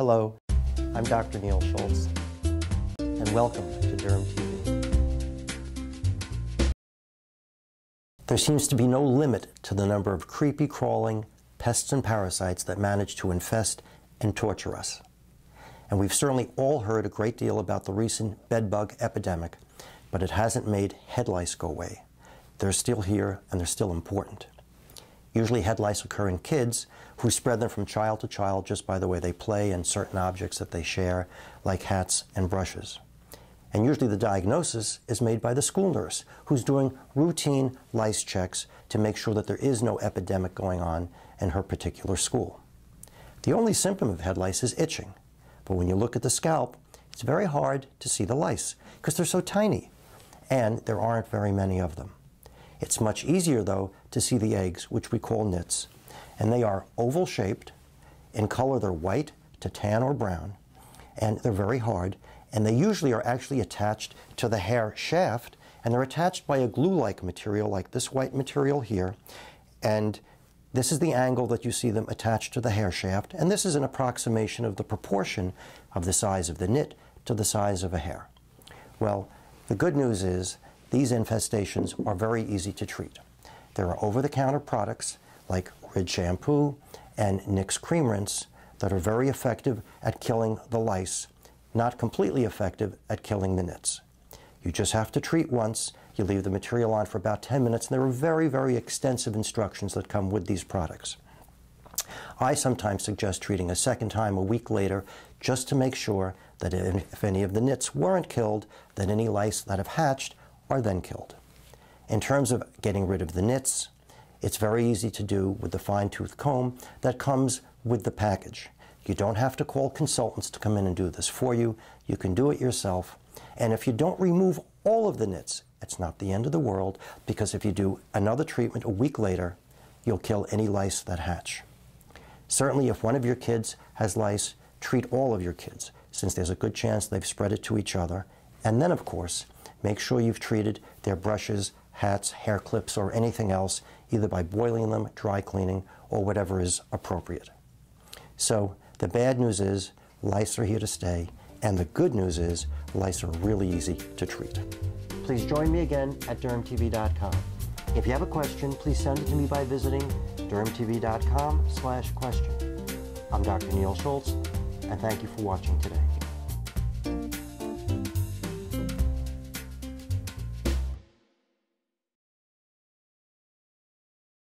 Hello, I'm Dr. Neil Schultz, and welcome to DermTV. There seems to be no limit to the number of creepy, crawling pests and parasites that manage to infest and torture us. And we've certainly all heard a great deal about the recent bedbug epidemic, but it hasn't made head lice go away. They're still here, and they're still important. Usually head lice occur in kids who spread them from child to child just by the way they play and certain objects that they share, like hats and brushes. And usually the diagnosis is made by the school nurse, who's doing routine lice checks to make sure that there is no epidemic going on in her particular school. The only symptom of head lice is itching, but when you look at the scalp, it's very hard to see the lice because they're so tiny, and there aren't very many of them. It's much easier, though, to see the eggs, which we call nits, and they are oval-shaped. In color, they're white to tan or brown, and they're very hard, and they usually are actually attached to the hair shaft, and they're attached by a glue-like material, like this white material here, and this is the angle that you see them attached to the hair shaft, and this is an approximation of the proportion of the size of the nit to the size of a hair. Well, the good news is these infestations are very easy to treat. There are over-the-counter products like Rid shampoo and Nix cream rinse that are very effective at killing the lice, not completely effective at killing the nits. You just have to treat once. You leave the material on for about 10 minutes, and there are very, very extensive instructions that come with these products. I sometimes suggest treating a second time a week later just to make sure that if any of the nits weren't killed, that any lice that have hatched are then killed. In terms of getting rid of the nits, it's very easy to do with the fine-tooth comb that comes with the package. You don't have to call consultants to come in and do this for you. You can do it yourself. And if you don't remove all of the nits, it's not the end of the world, because if you do another treatment a week later, you'll kill any lice that hatch. Certainly, if one of your kids has lice, treat all of your kids, since there's a good chance they've spread it to each other. And then, of course, make sure you've treated their brushes, hats, hair clips, or anything else, either by boiling them, dry cleaning, or whatever is appropriate. So the bad news is lice are here to stay, and the good news is lice are really easy to treat. Please join me again at dermtv.com. If you have a question, please send it to me by visiting dermtv.com/question. I'm Dr. Neil Schultz, and thank you for watching today.